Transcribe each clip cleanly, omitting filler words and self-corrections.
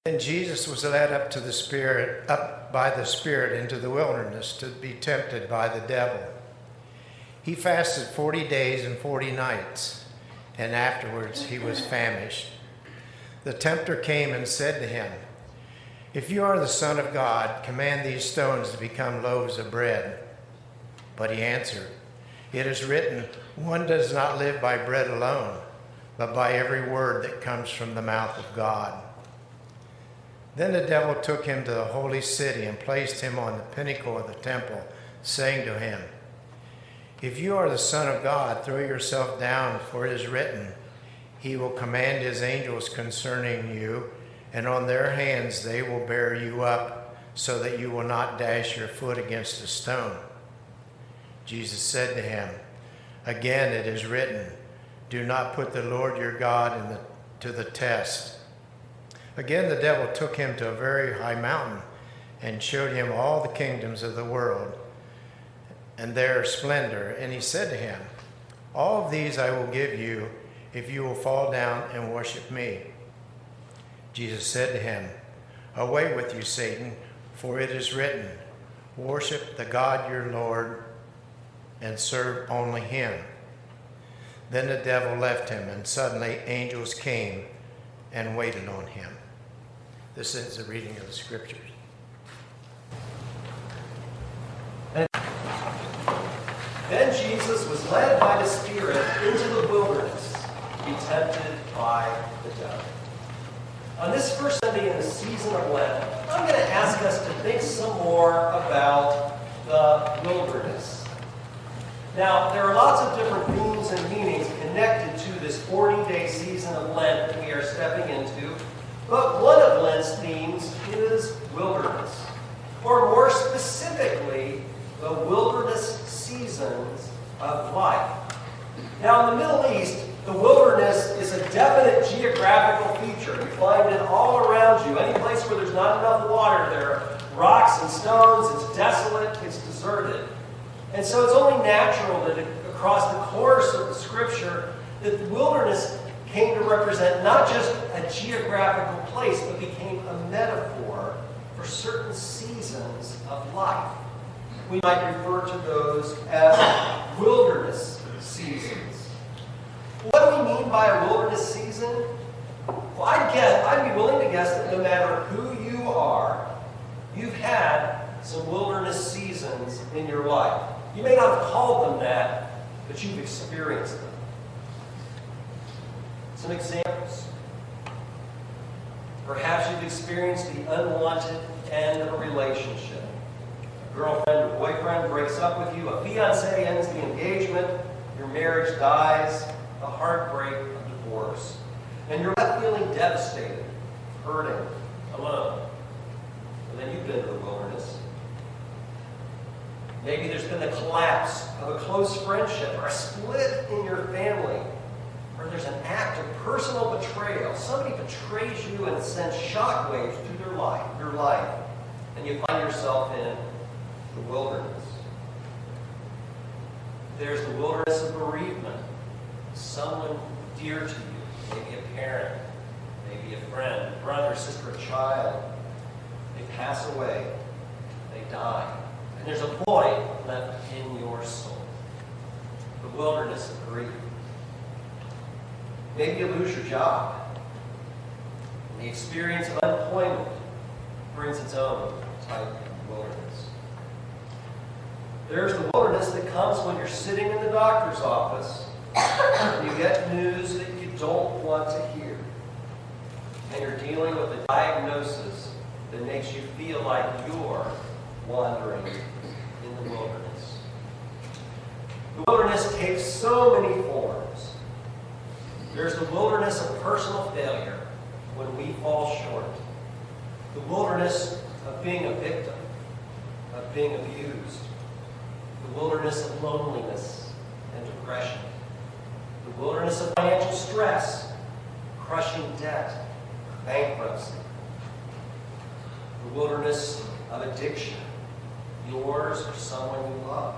And Jesus was led up by the Spirit into the wilderness to be tempted by the devil. He fasted 40 days and 40 nights, and afterwards he was famished. The tempter came and said to him, "If you are the Son of God, command these stones to become loaves of bread." But he answered, "It is written, one does not live by bread alone, but by every word that comes from the mouth of God." Then the devil took him to the holy city and placed him on the pinnacle of the temple, saying to him, "If you are the Son of God, throw yourself down, for it is written, He will command His angels concerning you, and on their hands they will bear you up, so that you will not dash your foot against a stone." Jesus said to him, "Again it is written, do not put the Lord your God to the test." Again the devil took him to a very high mountain and showed him all the kingdoms of the world and their splendor. And he said to him, "All of these I will give you if you will fall down and worship me." Jesus said to him, "Away with you, Satan, for it is written, worship the God your Lord and serve only him." Then the devil left him, and suddenly angels came and waited on him. This is the reading of the Scriptures. Then Jesus was led by the Spirit into the wilderness to be tempted by the devil. On this first Sunday in the season of Lent, I'm going to ask us to think some more about the wilderness. Now, there are lots of different themes and meanings connected to this 40-day season of Lent that we are stepping into, but one of Lent's themes is wilderness, or more specifically, the wilderness seasons of life. Now, in the Middle East, the wilderness is a definite geographical feature. You find it all around you. Any place where there's not enough water, there are rocks and stones, it's desolate, it's deserted. And so it's only natural that across the course of the Scripture, that the wilderness came to represent not just a geographical place, but became a metaphor for certain seasons of life. We might refer to those as wilderness seasons. What do we mean by a wilderness season? Well, I'd be willing to guess that no matter who you are, you've had some wilderness seasons in your life. You may not have called them that, but you've experienced them. Some examples. Perhaps you've experienced the unwanted end of a relationship. A girlfriend or boyfriend breaks up with you, a fiancé ends the engagement, your marriage dies, the heartbreak of divorce. And you're left feeling devastated, hurting, alone. And then you've been to the wilderness. Maybe there's been the collapse of a close friendship or a split in your family. Or there's an act of personal betrayal. Somebody betrays you and sends shockwaves through your life. And you find yourself in the wilderness. There's the wilderness of bereavement. Someone dear to you, maybe a parent, maybe a friend, a brother, sister, a child. They pass away. They die. And there's a void left in your soul. The wilderness of grief. Maybe you lose your job. And the experience of unemployment brings its own type of wilderness. There's the wilderness that comes when you're sitting in the doctor's office and you get news that you don't want to hear. And you're dealing with a diagnosis that makes you feel like you're wandering in the wilderness. The wilderness takes so many forms. There's the wilderness of personal failure when we fall short. The wilderness of being a victim, of being abused. The wilderness of loneliness and depression. The wilderness of financial stress, crushing debt, bankruptcy. The wilderness of addiction, yours or someone you love.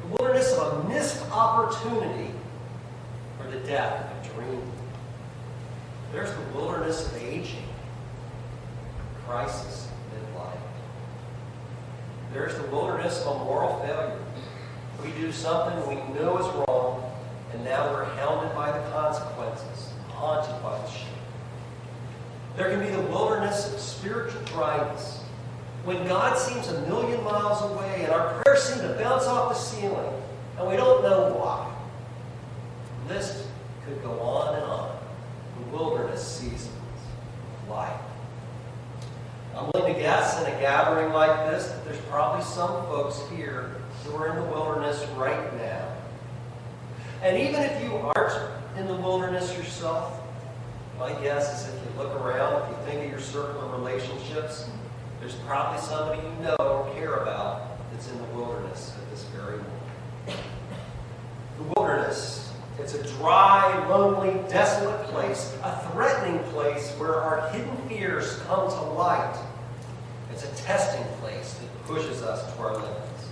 The wilderness of a missed opportunity or the death of a dream. There's the wilderness of aging, crisis in life. There's the wilderness of a moral failure. We do something we know is wrong, and now we're hounded by the consequences, haunted by the shame. There can be the wilderness of spiritual dryness, when God seems a million miles away and our prayers seem to bounce off the ceiling, and we don't know why. The list could go on and on. The wilderness seasons of life. I'm willing to guess in a gathering like this that there's probably some folks here who are in the wilderness right now. And even if you aren't in the wilderness yourself, my guess is if you look around, if you think of your circle of relationships, there's probably somebody you know or care about that's in the wilderness at this very moment. The wilderness, it's a dry, lonely, desolate place, a threatening place where our hidden fears come to light. It's a testing place that pushes us to our limits.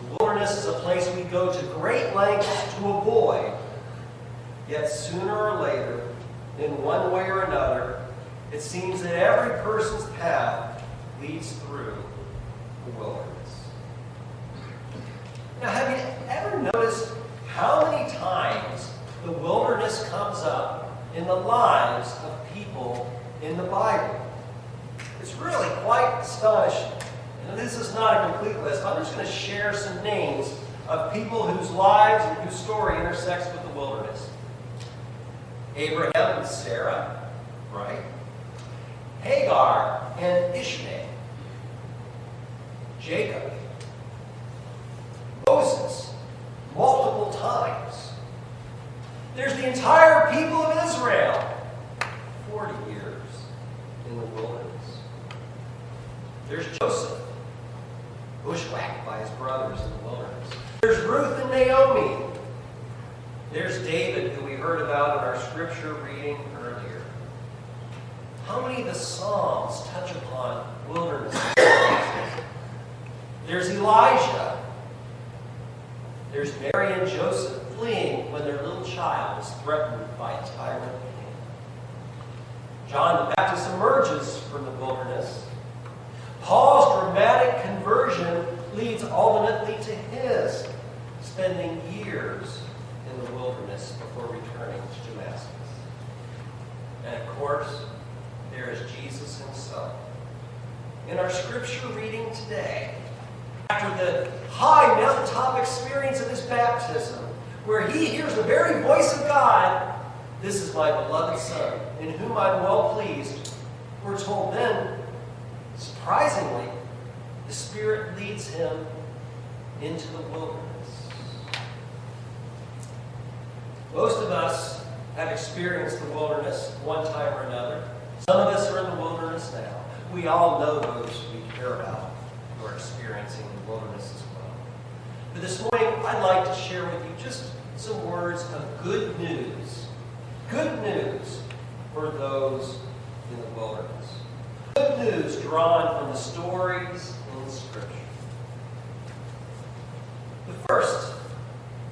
The wilderness is a place we go to great lengths to avoid, yet sooner or later, in one way or another, it seems that every person's path leads through the wilderness. Now, have you ever noticed how many times the wilderness comes up in the lives of people in the Bible? It's really quite astonishing. And this is not a complete list. I'm just going to share some names of people whose lives and whose story intersects with the wilderness. Abraham and Sarah, right? Hagar and Ishmael. Jacob. Moses, multiple times. There's the entire people of Israel, 40 years in the wilderness. There's Joseph, bushwhacked by his brothers in the wilderness. There's Ruth and Naomi. There's David, who we heard about in our scripture reading earlier. How many of the Psalms touch upon wilderness experiences? There's Elijah. There's Mary and Joseph fleeing when their little child is threatened by a tyrant king. John the Baptist emerges from the wilderness. Paul's dramatic conversion leads ultimately to his spending years in the wilderness before returning to Damascus. And of course, there is Jesus himself. In our scripture reading today, after the high mountaintop experience of his baptism, where he hears the very voice of God, "This is my beloved Son, in whom I'm well pleased," we're told then, surprisingly, the Spirit leads him into the wilderness. Most of us have experienced the wilderness one time or another. Some of us are in the wilderness now. We all know those we care about who are experiencing the wilderness as well. But this morning, I'd like to share with you just some words of good news. Good news for those in the wilderness. Good news drawn from the stories in Scripture. The first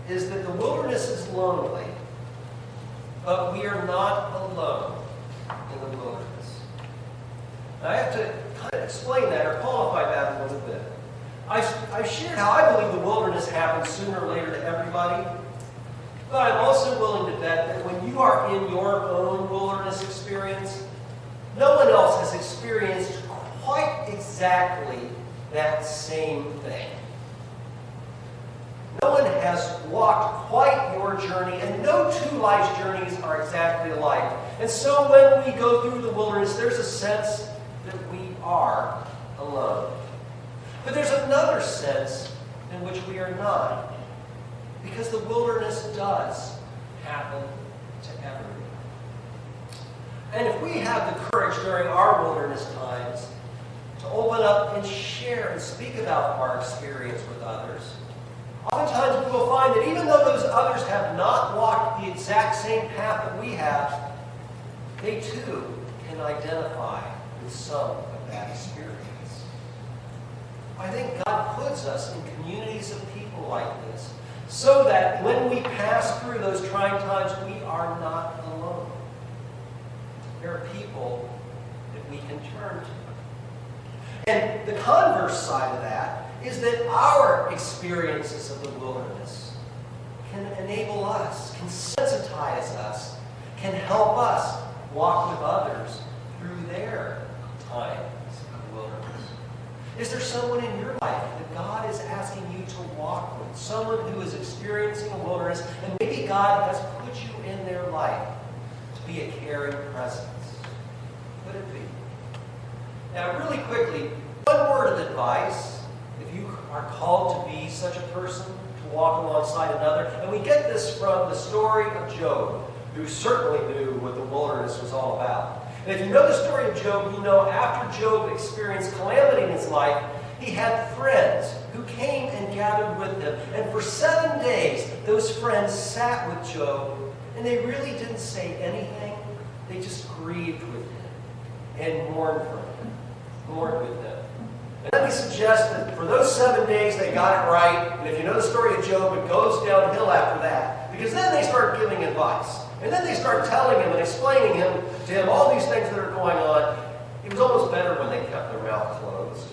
is that the wilderness is lonely, but we are not alone in the wilderness. Now, I have to kind of explain that or qualify that a little bit. I've shared how I believe the wilderness happens sooner or later to everybody, but I'm also willing to bet that when you are in your own wilderness experience, no one else has experienced quite exactly that same thing. No one has walked quite your journey, and no two life's journeys are exactly alike. And so when we go through the wilderness, there's a sense that we are alone. But there's another sense in which we are not, because the wilderness does happen to everyone. And if we have the courage during our wilderness times to open up and share and speak about our experience with others, oftentimes we will find that even though those others have not walked the exact same path that we have, they too can identify with some of that experience. I think God puts us in communities of people like this so that when we pass through those trying times, we are not alone. There are people that we can turn turn to. And the converse side of that is that our experiences of the wilderness can enable us, can sensitize us, can help us walk with others through their times of wilderness. Is there someone in your life that God is asking you to walk with? Someone who is experiencing a wilderness, and maybe God has put you in their life to be a caring presence? Could it be? Now, really quickly, one word of advice, if you are called to be such a person, to walk alongside another. And we get this from the story of Job, who certainly knew what the wilderness was all about. And if you know the story of Job, you know after Job experienced calamity in his life, he had friends who came and gathered with him. And for 7 days, those friends sat with Job, and they really didn't say anything. They just grieved with him and mourned for him, mourned with him. And let me suggest that for those 7 days, they got it right. And if you know the story of Job, it goes downhill after that. Because then they start giving advice. And then they start telling him and explaining to him all these things that are going on. It was almost better when they kept their mouth closed.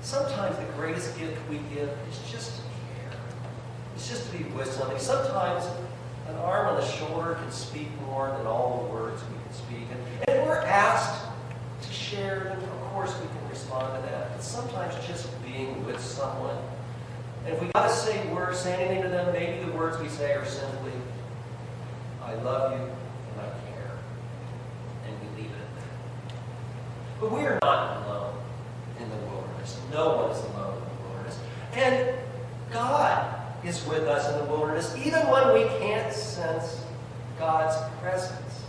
Sometimes the greatest gift we give is just to care. It's just to be with somebody. Sometimes an arm on the shoulder can speak more than all the words we can speak. And if we're asked to share, then of course we can respond to that. But sometimes just being with someone. And if we got to say anything to them, maybe the words we say are simply, I love you and I care. And we leave it at that. But we are not alone in the wilderness. No one is alone in the wilderness. And God is with us in the wilderness, even when we can't sense God's presence.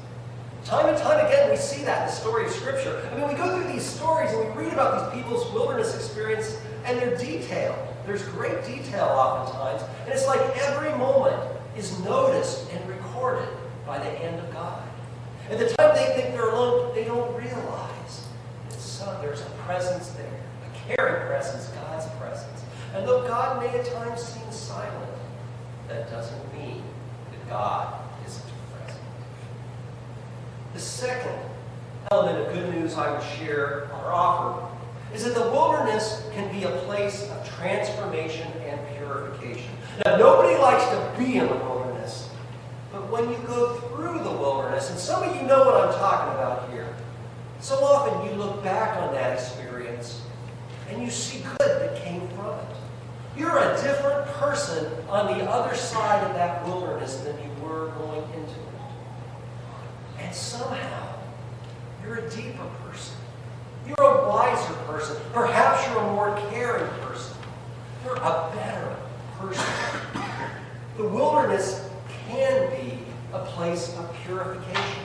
Time and time again, we see that in the story of Scripture. I mean, we go through these stories and we read about these people's wilderness experience, and they're detailed. There's great detail oftentimes, and it's like every moment is noticed and recorded by the hand of God. At the time they think they're alone, they don't realize there's a presence there, a caring presence, God's presence. And though God may at times seem silent, that doesn't mean that God isn't present. The second element of good news I would share or offer is that the wilderness can be a place of transformation and purification. Now, nobody likes to be in the wilderness, but when you go through the wilderness, and some of you know what I'm talking about here, so often you look back on that experience and you see good that came from it. You're a different person on the other side of that wilderness than you were going into it. And somehow, you're a deeper person. You're a wiser person. Perhaps you're a more caring person. You're a better person. The wilderness can be a place of purification.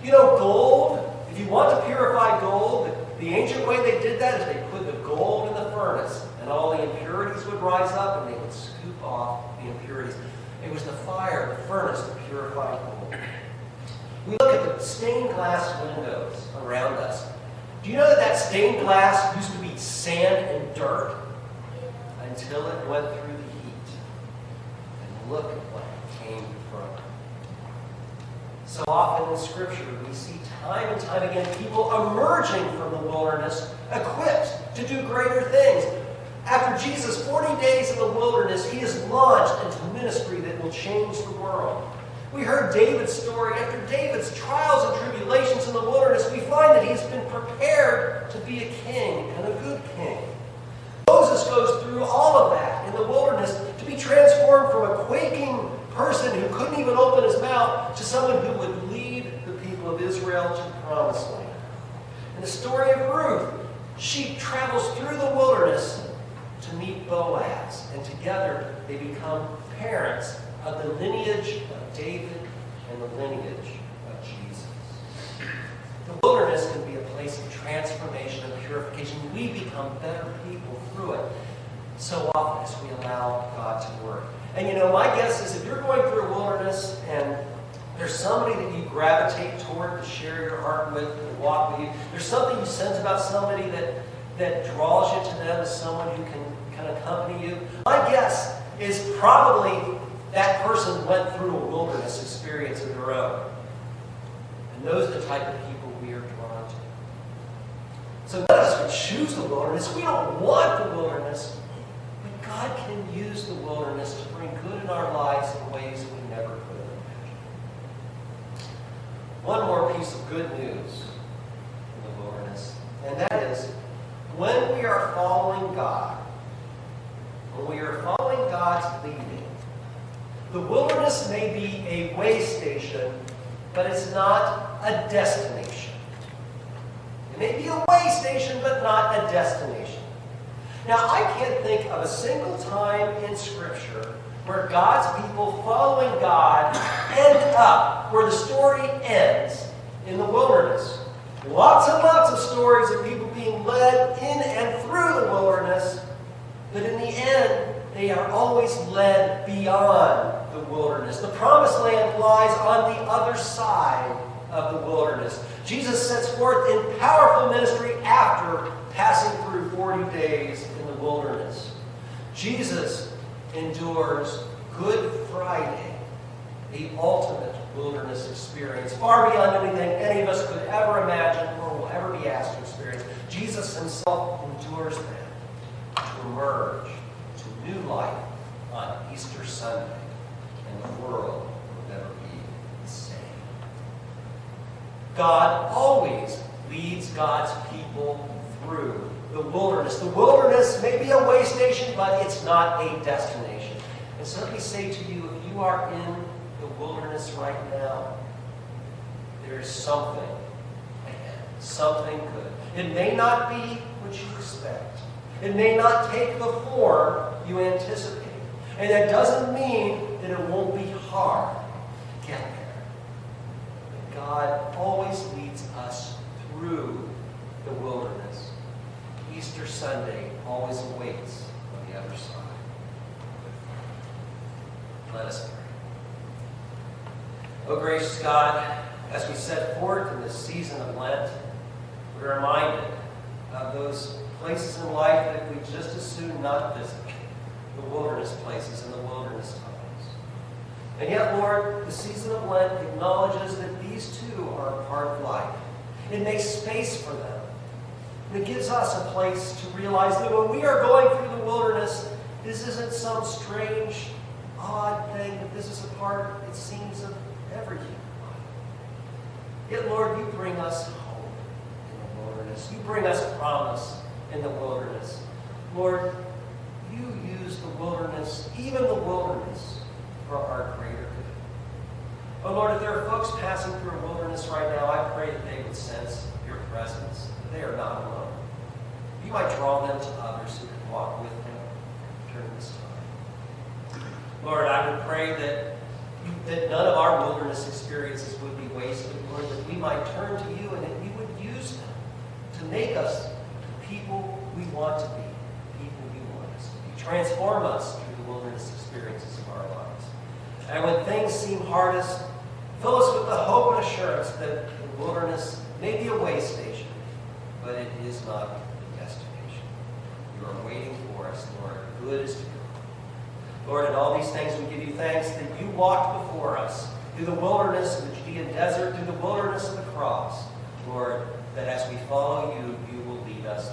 You know, gold, if you want to purify gold, the ancient way they did that is they put the gold in the furnace, and all the impurities would rise up, and they would scoop off the impurities. It was the fire, the furnace, that purified gold. We look at the stained glass windows around us. Do you know that stained glass used to be sand and dirt until it went through the heat? And look at what it came from. So often in Scripture, we see time and time again people emerging from the wilderness, equipped to do greater things. After Jesus' 40 days in the wilderness, he is launched into ministry that will change the world. We heard David's story. After David's trials and tribulations in the wilderness, we find that he's been prepared to be a king and a good king. Moses goes through all of that in the wilderness to be transformed from a quaking person who couldn't even open his mouth to someone who would lead the people of Israel to the promised land. In the story of Ruth, she travels through the wilderness to meet Boaz, and together they become parents of the lineage of David and the lineage of Jesus. The wilderness can be a place of transformation and purification. We become better people through it so often as we allow God to work. And you know, my guess is if you're going through a wilderness and there's somebody that you gravitate toward to share your heart with and walk with you, there's something you sense about somebody that draws you to them as someone who can accompany you, my guess is probably that person went through a wilderness experience of their own. And those are the type of people we are drawn to. choose the wilderness. We don't want the wilderness. But God can use the wilderness to bring good in our lives in ways we never could have imagined. One more piece of good news in the wilderness, and that is when we are following God, when we are following God's leading, the wilderness may be a way station, but it's not a destination. It may be a way station, but not a destination. Now, I can't think of a single time in Scripture where God's people following God end up where the story ends in the wilderness. Lots and lots of stories of people being led in and through the wilderness, but in the end, they are always led beyond the wilderness. The promised land lies on the other side of the wilderness. Jesus sets forth in powerful ministry after passing through 40 days in the wilderness. Jesus endures Good Friday, the ultimate wilderness experience, far beyond anything any of us could ever imagine or will ever be asked to experience. Jesus himself endures that to emerge to new life on Easter Sunday, and the world will never be the same. God always leads God's people through the wilderness. The wilderness may be a way station, but it's not a destination. And so let me say to you, if you are in the wilderness right now, there is something ahead, something good. It may not be what you expect. It may not take the form you anticipate. And that doesn't mean that it won't be hard to get there. But God always leads us through the wilderness. Easter Sunday always awaits on the other side. Let us pray. Oh, gracious God, as we set forth in this season of Lent, we're reminded of those places in life that we just as soon not visit, the wilderness places and the wilderness times. And yet, Lord, the season of Lent acknowledges that these too are a part of life. It makes space for them. And it gives us a place to realize that when we are going through the wilderness, this isn't some strange, odd thing, but this is a part, it seems, of every human life. Yet, Lord, you bring us hope in the wilderness. You bring us promise in the wilderness. Lord, you use the wilderness, even the wilderness, for our greater good. Oh, Lord, if there are folks passing through a wilderness right now, I pray that they would sense your presence, that they are not alone. You might draw them to others who can walk with them during this time. Lord, I would pray that none of our wilderness experiences would be wasted, Lord, that we might turn to you and that you would use them to make us the people we want to be, people you want us to be. Transform us through the wilderness experiences of our lives. And when things seem hardest, fill us with the hope and assurance that the wilderness may be a way station, but it is not the destination. You are waiting for us, Lord. Good is to come. Lord, in all these things we give you thanks that you walked before us through the wilderness of the Judean desert, through the wilderness of the cross. Lord, that as we follow you, you will lead us